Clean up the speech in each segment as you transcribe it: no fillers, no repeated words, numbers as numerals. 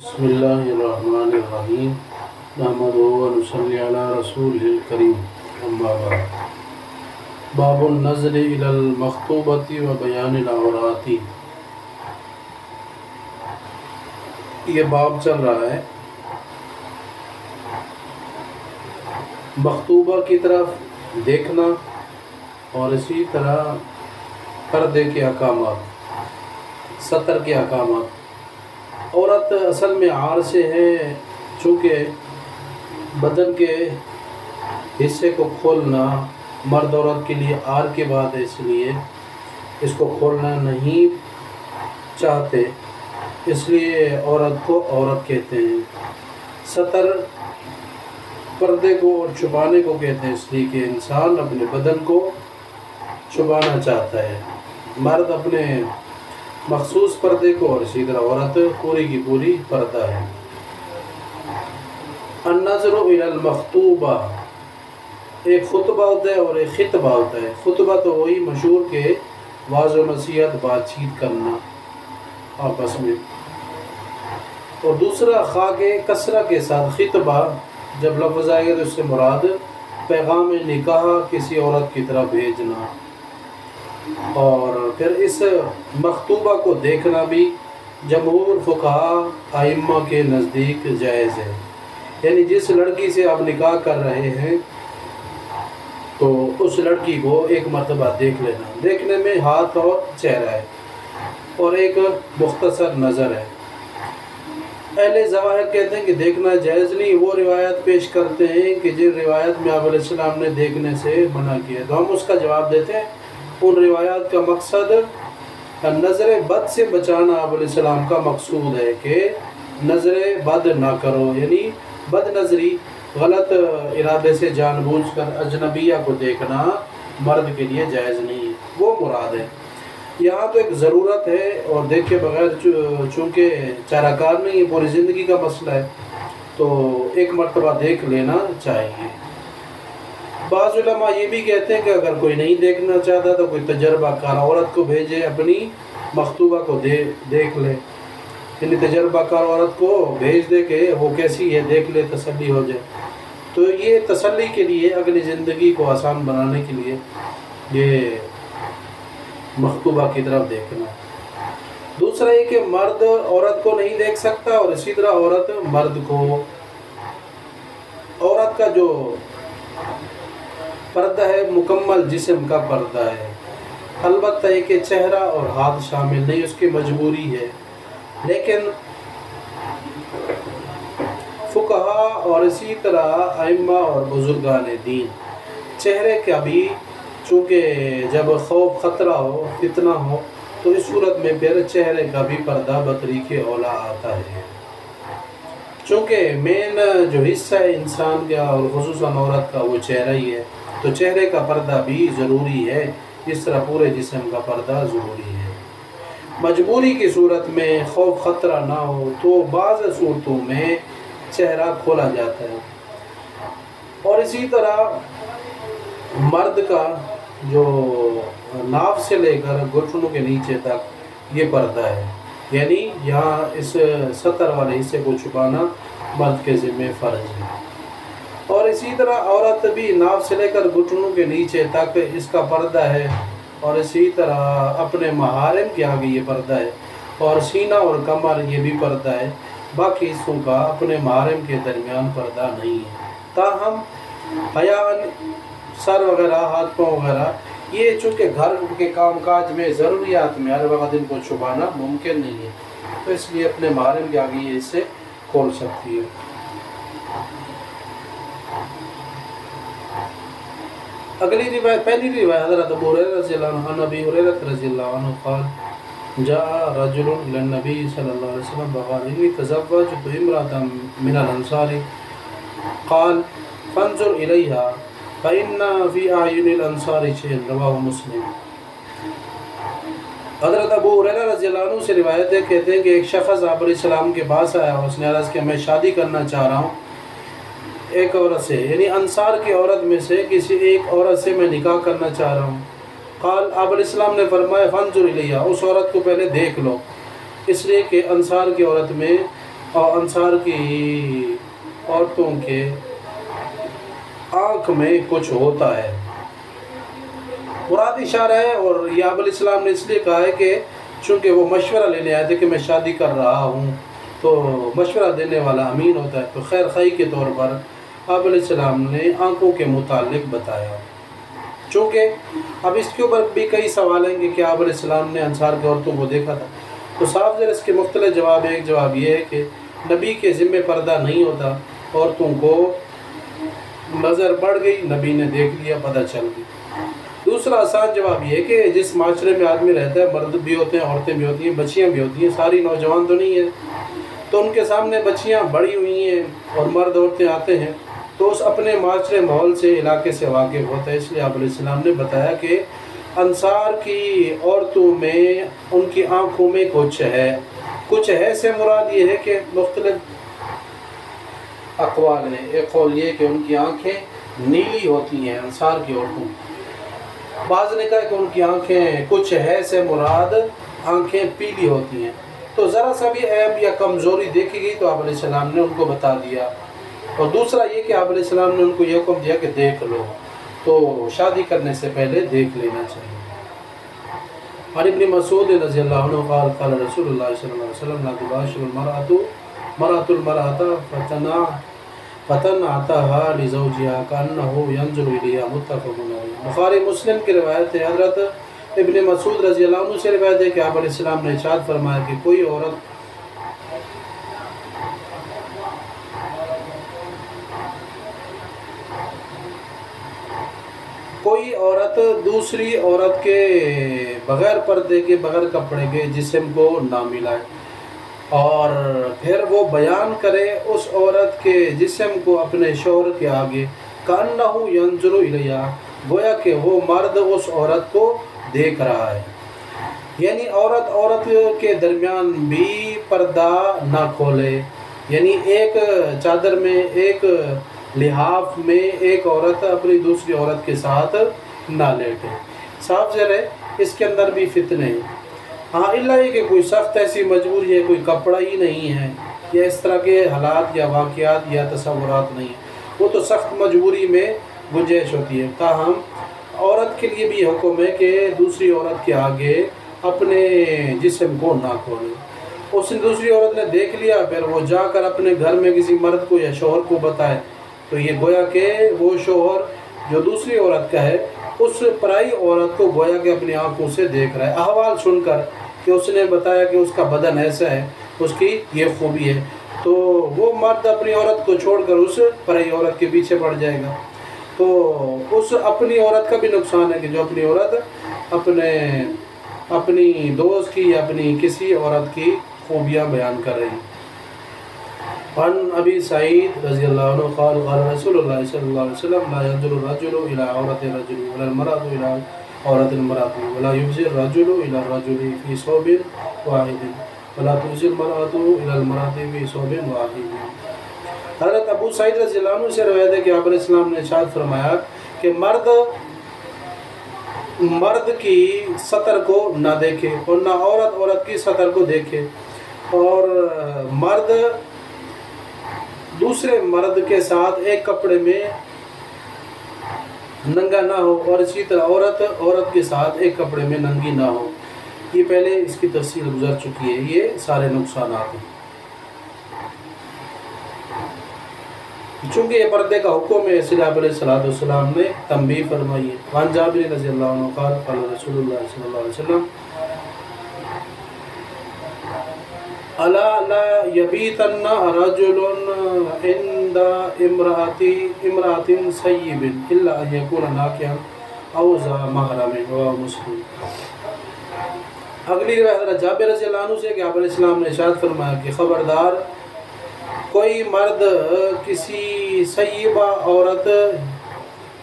بسم اللہ الرحمن الرحیم نحمدہ و نصلی علی رسولہ الکریم اما بعد باب النظر الی المخطوبۃ و بیان العورات۔ یہ باب چل رہا ہے مخطوبہ کی طرف دیکھنا اور اسی طرح پردے کے احکامات، ستر کے احکامات۔ عورت اصل میں عار سے ہے، چونکہ بدن کے حصے کو کھولنا مرد عورت کے لیے عار کی بات ہے، اس لیے اس کو کھولنا نہیں چاہتے، اس لیے عورت کو عورت کہتے ہیں۔ ستر پردے کو اور چھپانے کو کہتے ہیں، اس لیے کہ انسان اپنے بدن کو چھپانا چاہتا ہے، مرد اپنے مخصوص پردے کو اور اسی طرح عورت پوری کی پوری پردہ ہے۔ النظر الی المخطوبہ، ایک خطبہ ہوتا ہے اور ایک خطبہ ہوتا ہے۔ خطبہ تو وہی مشہور کہ واعظ و نصیحت، بات چیت کرنا آپس میں، اور دوسرا خاء کے کسرہ کے ساتھ خطبہ جب لفظ آئے گا تو اس سے مراد پیغام نکاح کسی عورت کی طرف بھیجنا، اور پھر اس مخطوبہ کو دیکھنا بھی جمہور فقہاء ائمہ کے نزدیک جائز ہے۔ یعنی جس لڑکی سے آپ نکاح کر رہے ہیں تو اس لڑکی کو ایک مرتبہ دیکھ لینا، دیکھنے میں ہاتھ اور چہرہ ہے اور ایک مختصر نظر ہے۔ اہل ظواہر کہتے ہیں کہ دیکھنا جائز نہیں، وہ روایت پیش کرتے ہیں کہ جن روایت میں آپ علیہ السلام نے دیکھنے سے منع کیا، تو ہم اس کا جواب دیتے ہیں ان روایات کا مقصد نظر بد سے بچانا آپ علیہ السلام کا مقصود ہے کہ نظر بد نہ کرو، یعنی بد نظری، غلط ارادے سے جان بوجھ کر اجنبیہ کو دیکھنا مرد کے لیے جائز نہیں ہے، وہ مراد ہے۔ یہاں تو ایک ضرورت ہے اور دیکھے بغیر چونکہ چارہ کار نہیں، یہ پوری زندگی کا مسئلہ ہے، تو ایک مرتبہ دیکھ لینا چاہیے۔ بعض علماء یہ بھی کہتے ہیں کہ اگر کوئی نہیں دیکھنا چاہتا تو کوئی تجربہ کار عورت کو بھیجے، اپنی مخطوبہ کو دیکھ لے، یعنی تجربہ کار عورت کو بھیج دے کہ وہ کیسی ہے دیکھ لے، تسلی ہو جائے۔ تو یہ تسلی کے لیے، اگلی زندگی کو آسان بنانے کے لیے یہ مخطوبہ کی طرف دیکھنا۔ دوسرا یہ کہ مرد عورت کو نہیں دیکھ سکتا اور اسی طرح عورت مرد کو۔ عورت کا جو پردہ ہے مکمل جسم کا پردہ ہے، البتہ یہ کہ چہرہ اور ہاتھ شامل نہیں، اس کی مجبوری ہے، لیکن فقہاء اور اسی طرح ائمہ اور بزرگان دین چہرے کا بھی، چونکہ جب خوف خطرہ ہو، فتنہ ہو، تو اس صورت میں پھر چہرے کا بھی پردہ بطریق اولیٰ آتا ہے، چونکہ مین جو حصہ ہے انسان کا اور خصوصاً عورت کا وہ چہرہ ہی ہے، تو چہرے کا پردہ بھی ضروری ہے، جس طرح پورے جسم کا پردہ ضروری ہے۔ مجبوری کی صورت میں خوف خطرہ نہ ہو تو بعض صورتوں میں چہرہ کھولا جاتا ہے، اور اسی طرح مرد کا جو ناف سے لے کر گھٹنوں کے نیچے تک یہ پردہ ہے، یعنی یہاں اس ستر والے حصے کو چھپانا مرد کے ذمہ فرض ہے، اور اسی طرح عورت بھی ناف سے لے کر گھٹنوں کے نیچے تک اس کا پردہ ہے، اور اسی طرح اپنے محارم کے آگے یہ پردہ ہے، اور سینہ اور کمر یہ بھی پردہ ہے، باقی حصوں کا اپنے محارم کے درمیان پردہ نہیں ہے۔ تاہم حیاءً سر وغیرہ، ہاتھ پاؤں وغیرہ، یہ چونکہ گھر کے کام کاج میں ضروریات میں ہر وقت ان کو چھپانا ممکن نہیں ہے، تو اس لیے اپنے محارم کے آگے یہ اسے کھول سکتی ہے۔ اگلی روایت، پہلی روایت حضرت ابو ہریرہ رضی اللہ عنہ، نبی ہریرہ رضی اللہ عنہ قال جاء رجل الى النبي صلی اللہ علیہ وسلم فقال انی تزوجت امرأة من الانصار قال فانظر الیها فإن في اعین الانصار شیئا، رواہ مسلم۔ حضرت ابو ہریرہ رضی اللہ عنہ سے روایت ہے، کہتے ہیں کہ ایک شخص آپ علیہ السلام کے پاس آیا، اس نے عرض کیا میں شادی کرنا چاہ رہا ہوں ایک عورت سے، یعنی انصار کی عورت میں سے کسی ایک عورت سے میں نکاح کرنا چاہ رہا ہوں۔ قال، آپ علیہ السلام نے فرمایا فانظر الیہا، اس عورت کو پہلے دیکھ لو، اس لیے کہ انصار کی عورت میں اور انصار کی عورتوں کے آنکھ میں کچھ ہوتا ہے۔ مراد اشارہ ہے، اور یہ آپ علیہ السلام نے اس لیے کہا ہے کہ چونکہ وہ مشورہ لینے آئے تھے کہ میں شادی کر رہا ہوں، تو مشورہ دینے والا امین ہوتا ہے، تو خیر خواہی کے طور پر آپ علیہ السلام نے آنکھوں کے متعلق بتایا۔ چونکہ اب اس کے اوپر بھی کئی سوال ہیں کہ کیا آپ علیہ السلام نے انصار کی عورتوں کو دیکھا تھا، تو صاف ذرا اس کے مختلف جواب ہے۔ ایک جواب یہ ہے کہ نبی کے ذمہ پردہ نہیں ہوتا، عورتوں کو نظر پڑ گئی، نبی نے دیکھ لیا، پتہ چل گئی۔ دوسرا آسان جواب یہ ہے کہ جس معاشرے میں آدمی رہتا ہے، مرد بھی ہوتے ہیں، عورتیں بھی ہوتی ہیں، بچیاں بھی ہوتی ہیں، ساری نوجوان تو نہیں ہیں، تو ان کے سامنے بچیاں بڑی ہوئی ہیں اور مرد عورتیں آتے ہیں، تو اس اپنے معاشرے ماحول سے، علاقے سے واقف ہوتا ہے۔ اس لیے آپ علیہ السلام نے بتایا کہ انصار کی عورتوں میں ان کی آنکھوں میں کچھ ہے۔ کچھ ہے سے مراد یہ ہے کہ مختلف اقوال ہیں۔ ایک قول یہ کہ ان کی آنکھیں نیلی ہوتی ہیں انصار کی عورتوں کی، بعض نے کہا کہ ان کی آنکھیں کچھ ہے سے مراد آنکھیں پیلی ہوتی ہیں، تو ذرا سا بھی عیب یا کمزوری دیکھی گئی تو آپ علیہ السلام نے ان کو بتا دیا۔ اور دوسرا یہ کہ آپ علیہ السلام نے ان کو یہ حکم دیا کہ دیکھ لو، تو شادی کرنے سے پہلے دیکھ لینا چاہیے۔ اور ابن مسعود رضی اللہ عنہ قال قال رسول اللہ صلی اللہ علیہ وسلم لا تباشر المرأة فتنعتها لزوجها كأنه ينظر إليها متفق علیہ۔ بخاری مسلم کی روایت ہے، حضرت ابن مسعود رضی اللہ عنہ سے روایت ہے کہ آپ علیہ السلام نے ارشاد فرمایا کہ کوئی عورت دوسری عورت کے بغیر پردے کے، بغیر کپڑے کے جسم کو نہ ملائے، اور پھر وہ بیان کرے اس عورت کے جسم کو اپنے شوہر کے آگے، کأنہ ینظر الیہا، گویا کہ وہ مرد اس عورت کو دیکھ رہا ہے۔ یعنی عورت کے درمیان بھی پردہ نہ کھولے، یعنی ایک چادر میں، ایک لحاف میں ایک عورت اپنی دوسری عورت کے ساتھ نہ لیٹے۔ صاف ظاہر ہے اس کے اندر بھی فتنے ہیں۔ ہاں اللہ یہ کہ کوئی سخت ایسی مجبوری ہے، کوئی کپڑا ہی نہیں ہے، یا اس طرح کے حالات یا واقعات یا تصورات نہیں ہیں، وہ تو سخت مجبوری میں گنجائش ہوتی ہے۔ تاہم عورت کے لیے بھی حکم ہے کہ دوسری عورت کے آگے اپنے جسم کو نہ کھولے۔ اس دوسری عورت نے دیکھ لیا، پھر وہ جا کر اپنے گھر میں کسی مرد کو یا شوہر کو بتائے، تو یہ گویا کہ وہ شوہر جو دوسری عورت کا ہے، اس پرائی عورت کو گویا کہ اپنی آنکھوں سے دیکھ رہا ہے، احوال سن کر کہ اس نے بتایا کہ اس کا بدن ایسا ہے، اس کی یہ خوبی ہے، تو وہ مرد اپنی عورت کو چھوڑ کر اس پرائی عورت کے پیچھے پڑ جائے گا۔ تو اس اپنی عورت کا بھی نقصان ہے کہ جو اپنی عورت اپنی دوست کی یا اپنی کسی عورت کی خوبیاں بیان کر رہی ہے۔ عن ابی سعید رضی اللہ عنہ قال قال رسول اللہ صلی اللہ علیہ وسلم لا ينظر الرجل الى عورت الرجل ولا المرأة الى عورت المرأة ولا يفزي الرجل الى الرجل في ثوب واحد ولا تفزي المرأة الى المرأة في ثوب واحد۔ حضرت ابو سعید رضی اللہ عنہ سے روایت ہے کہ آپ علیہ السلام نے ارشاد فرمایا کہ مرد کی سطر کو نہ دیکھے اور نہ عورت کی سطر کو دیکھے، اور مرد دوسرے مرد کے ساتھ ایک کپڑے میں ننگا نہ ہو، اور اسی طرح عورت کے ساتھ ایک کپڑے میں ننگی نہ ہو۔ یہ پہلے اس کی تفصیل گزر چکی ہے، یہ سارے نقصانات ہیں۔ چونکہ یہ پردے کا حکم ہے، اس لیے آپ علیہ السلام نے تنبیہ فرمائی ہے۔ وعن جابر رضی اللہ عنہ قال قال رسول اللہ صلی اللہ علیہ وسلم الا لا يبيتن رجل عند امرأة سيب الا ان يكون ناكحا او ذا محرم، رواه مسلم۔ اگلی روایت حضرت جابر رضی اللہ عنہ سے کہ آپ علیہ السلام نے ارشاد فرمایا کہ خبردار کوئی مرد کسی سیبہ عورت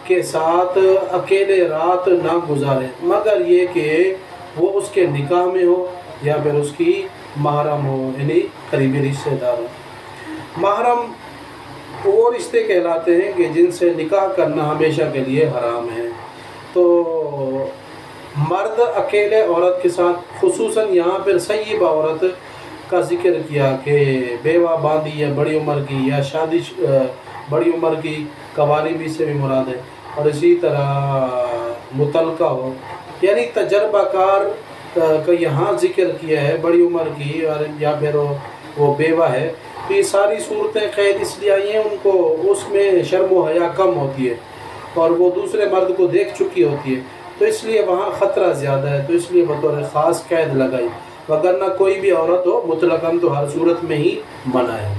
کے ساتھ اکیلے رات نہ گزارے مگر یہ کہ وہ اس کے نکاح میں ہو یا پھر اس کی محرم ہو، یعنی قریبی رشتہ دار ہو۔ محرم وہ رشتے کہلاتے ہیں کہ جن سے نکاح کرنا ہمیشہ کے لیے حرام ہے۔ تو مرد اکیلے عورت کے ساتھ، خصوصاً یہاں پر سیبہ عورت کا ذکر کیا کہ بیوہ باندھی یا بڑی عمر کی یا شادی بڑی عمر کی قواری بھی سے بھی مراد ہے، اور اسی طرح متعلقہ ہو، یعنی تجربہ کار کا یہاں ذکر کیا ہے بڑی عمر کی، اور یا پھر وہ بیوہ ہے، تو یہ ساری صورتیں قید اس لیے آئی ہیں ان کو اس میں شرم و حیا کم ہوتی ہے اور وہ دوسرے مرد کو دیکھ چکی ہوتی ہے، تو اس لیے وہاں خطرہ زیادہ ہے، تو اس لیے بطور خاص قید لگائی، وگرنہ کوئی بھی عورت ہو مطلقاً تو ہر صورت میں ہی منع ہے۔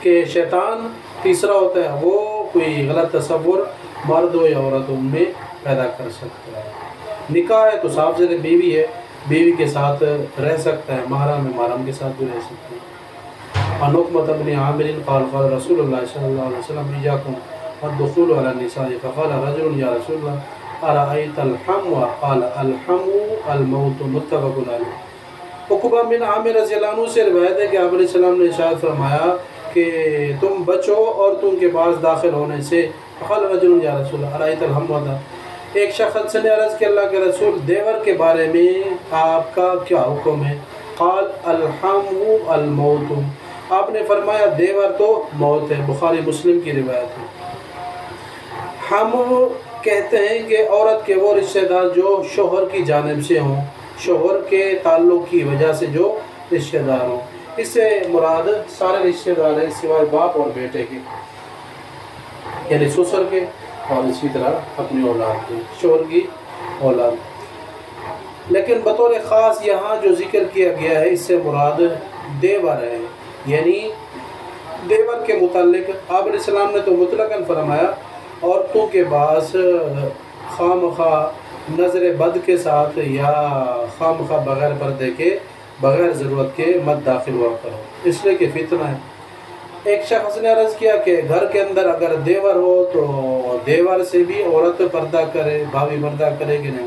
کہ شیطان تیسرا ہوتا ہے، وہ کوئی غلط تصور مرد ہو یا عورت ان میں پیدا کر سکتا ہے۔ نکاح ہے تو صاف ذرا بیوی ہے، بیوی کے ساتھ رہ سکتا ہے، محرم ہے محرم کے ساتھ بھی رہ سکتا ہے۔ عقبۃ بن عامر قال قال رسول اللہ صلی اللہ علیہ وسلم ایاکم الدخول علی النساء فقال رجل یا رسول اللہ ارأیت الحمو قال الحمو الموت متفق علیہ۔ عقبہ بن عامر رضی اللہ عنہ سے روایت ہے کہ آپ علیہ السلام نے ارشاد فرمایا کہ تم بچو عورتوں کے پاس داخل ہونے سے، فقال رجل یا رسول اللہ ارأیت الحمو، ایک شخص نے عرض کہ اللہ کے رسول دیور کے بارے میں آپ کا کیا حکم ہے؟ قال الحمو الموت، آپ نے فرمایا دیور تو موت ہے، بخاری مسلم کی روایت ہے۔ ہم کہتے ہیں کہ عورت کے وہ رشتہ دار جو شوہر کی جانب سے ہوں، شوہر کے تعلق کی وجہ سے جو رشتہ دار ہوں، اس سے مراد سارے رشتہ دار ہیں سوائے باپ اور بیٹے کے، یعنی سسر کے اور اسی طرح اپنی اولاد کے، شوہر کی اولاد۔ لیکن بطور خاص یہاں جو ذکر کیا گیا ہے اس سے مراد دیور ہے، یعنی دیور کے متعلق آپ علیہ السلام نے تو مطلقاً فرمایا عورتوں کے پاس خواہ نظر بد کے ساتھ یا خواہ بغیر پردے کے بغیر ضرورت کے مت داخل ہوا کرو، اس لیے کہ فتنہ ہے۔ ایک شخص نے عرض کیا کہ گھر کے اندر اگر دیور ہو تو دیور سے بھی عورت پردہ کرے، بھابھی پردہ کرے کہ نہیں،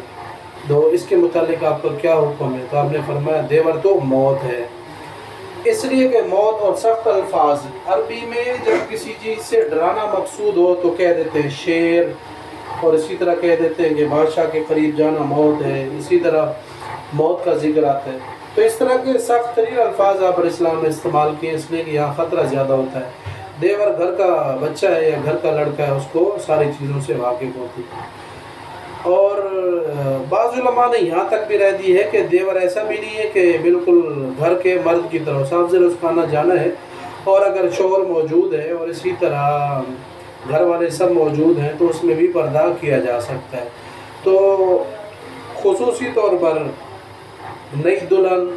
تو اس کے متعلق آپ کا کیا حکم ہے؟ تو آپ نے فرمایا دیور تو موت ہے، اس لیے کہ موت اور سخت الفاظ عربی میں جب کسی چیز سے ڈرانا مقصود ہو تو کہہ دیتے ہیں شیر، اور اسی طرح کہہ دیتے ہیں کہ بادشاہ کے قریب جانا موت ہے، اسی طرح موت کا ذکر آتا ہے، تو اس طرح کے سخت ترین الفاظ آپ علیہ السلام نے استعمال کیے، اس لیے کہ یہاں خطرہ زیادہ ہوتا ہے۔ دیور گھر کا بچہ ہے یا گھر کا لڑکا ہے، اس کو ساری چیزوں سے واقف ہوتی ہے۔ اور بعض علماء نے یہاں تک بھی رہ دی ہے کہ دیور ایسا بھی نہیں ہے کہ بالکل گھر کے مرد کی طرح صاف زر اس کا آنا جانا ہے، اور اگر شوہر موجود ہے اور اسی طرح گھر والے سب موجود ہیں تو اس میں بھی پردہ کیا جا سکتا ہے۔ تو خصوصی طور پر نئی دلہن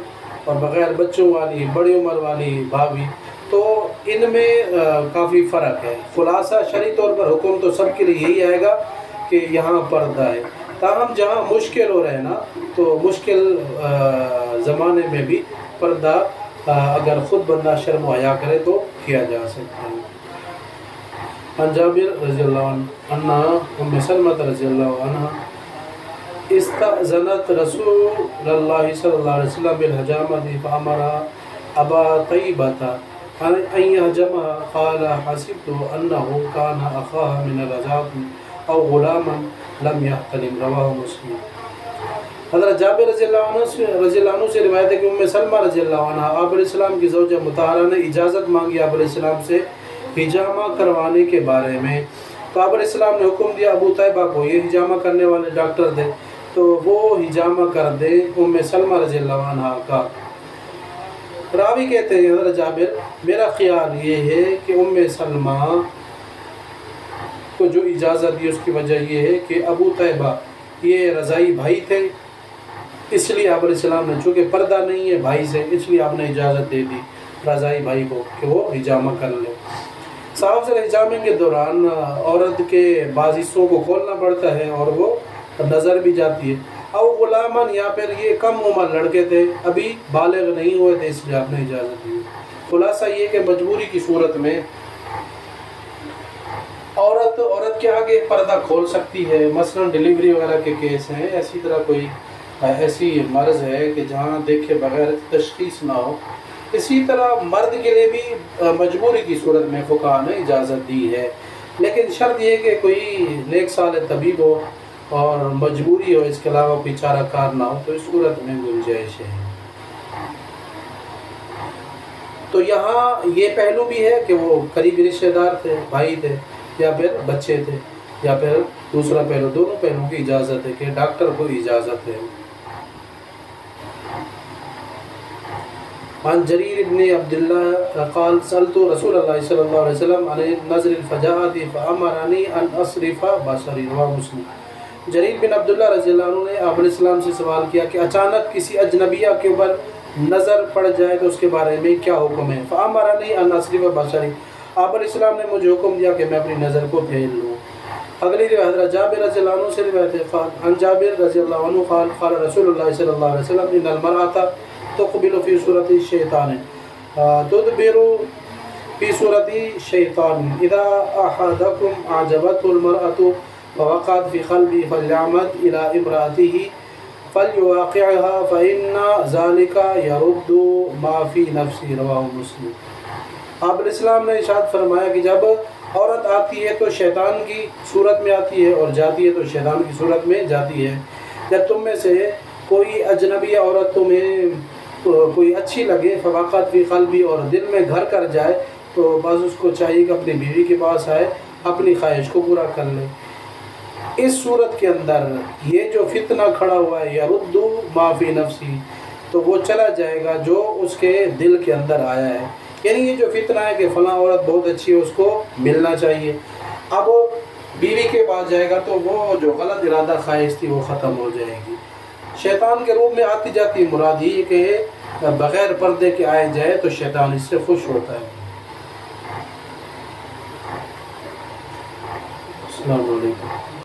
اور بغیر بچوں والی بڑی عمر والی بھابھی، تو ان میں کافی فرق ہے۔ خلاصہ شرعی طور پر حکم تو سب کے لیے یہی آئے گا کہ یہاں پردہ ہے، تاہم جہاں مشکل ہو رہے نا تو مشکل زمانے میں بھی پردہ اگر خود بندہ شرم و حیا کرے تو کیا جا سکتا ہے۔ عن جابر رضی اللہ عنہ ام سلمۃ رضی اللہ عنہ استأذنت رسول اللہ صلی اللہ علیہ وسلم بالحجامۃ فامر ابا طیبۃ ان یحجمها قال حسبت انه كان اخاها من الرضاعۃ او غلاما لم يحتلم، رواہ مسلم۔ حضرت جابر رضی اللہ عنہ سے روایت ہے کہ ام سلمہ رضی اللہ عنہ آپ علیہ السلام کی زوجہ مطہرہ نے اجازت مانگی آپ علیہ السلام سے حجامہ کروانے کے بارے میں، تو آپ علیہ السلام نے حکم دیا ابو طیبہ کو، یہ حجامہ کرنے والے ڈاکٹر تھے، تو وہ حجامہ کر دے ام سلمہ رضی اللہ عنہ کا۔ راوی کہتے ہیں حضرت جابر میرا خیال یہ ہے کہ ام سلمہ کو جو اجازت دی اس کی وجہ یہ ہے کہ ابو طیبہ یہ رضائی بھائی تھے، اس لیے آپ علیہ السلام نے چونکہ پردہ نہیں ہے بھائی سے، اس لیے آپ نے اجازت دے دی رضائی بھائی کو کہ وہ حجامہ کر لے۔ صاحب سے حجامے کے دوران عورت کے بعض حصوں کو کھولنا پڑتا ہے اور وہ نظر بھی جاتی ہے۔ او غلامن یا پھر یہ کم عمر لڑکے تھے، ابھی بالغ نہیں ہوئے تھے، اس لیے آپ نے اجازت دی۔ خلاصہ یہ کہ مجبوری کی صورت میں عورت کے آگے پردہ کھول سکتی ہے، مثلا ڈیلیوری وغیرہ کے کیس ہیں، اسی طرح کوئی ایسی مرض ہے کہ جہاں دیکھے بغیر تشخیص نہ ہو، اسی طرح مرد کے لیے بھی مجبوری کی صورت میں فقہاء نے اجازت دی ہے، لیکن شرط یہ کہ کوئی نیک صالح طبیب ہو اور مجبوری ہو، اس کے علاوہ کوئی چارہ کار نہ ہو، تو اس صورت میں گنجائش ہے۔ تو یہاں یہ پہلو بھی ہے کہ وہ قریبی رشتہ دار تھے، بھائی تھے یا پھر بچے تھے، یا پھر دوسرا پہلو، دونوں پہلوؤں کی اجازت ہے کہ ڈاکٹر کو اجازت ہے۔ عن جریر ابن عبداللہ قال سألت رسول اللہ صلی اللہ علیہ وسلم عن نظر الفجاءۃ فأمرنی ان اصرف بصری، رواه مسلم۔ جریر بن عبداللہ رضی اللہ عنہ نے آپ علیہ السلام سے سوال کیا کہ اچانک کسی اجنبیہ کے اوپر نظر پڑ جائے تو اس کے بارے میں کیا حکم ہے؟ فأمرنی ان اصرف بصری، آپ علیہ السلام نے مجھے حکم دیا کہ میں اپنی نظر کو پھیر لوں۔ اگلی روایت حضرت جابر رضی اللہ عنہ سے روایت ہے، عن جابر رضی اللہ عنہ قال قال رسول اللہ صلی اللہ علیہ وسلم ان المرأة تقبل فی صورت الشیطان تدبر فی صورت الشیطان اذا احدکم اعجبته المرأة فوقعت فی قلبی فلیعمد الى امرأته فلیواقعها فإن ذلك يرد ما فی نفسی، رواه مسلم۔ آپ علیہ السلام نے ارشاد فرمایا کہ جب عورت آتی ہے تو شیطان کی صورت میں آتی ہے اور جاتی ہے تو شیطان کی صورت میں جاتی ہے۔ جب تم میں سے کوئی اجنبی عورت تمہیں کوئی اچھی لگے، فواقعت فی قلبی، اور دل میں گھر کر جائے، تو بعض اس کو چاہیے کہ اپنی بیوی کے پاس آئے، اپنی خواہش کو پورا کر لے۔ اس صورت کے اندر یہ جو فتنہ کھڑا ہوا ہے یرد ما فی نفسی، تو وہ چلا جائے گا جو اس کے دل کے اندر آیا ہے۔ یعنی یہ جو فتنہ ہے کہ فلاں عورت بہت اچھی ہے، اس کو ملنا چاہیے، اب وہ بیوی کے پاس جائے گا تو وہ جو غلط ارادہ خواہش تھی وہ ختم ہو جائے گی۔ شیطان کے روپ میں آتی جاتی مراد یہ کہ بغیر پردے کے آئے جائے تو شیطان اس سے خوش ہوتا ہے۔ السلام علیکم۔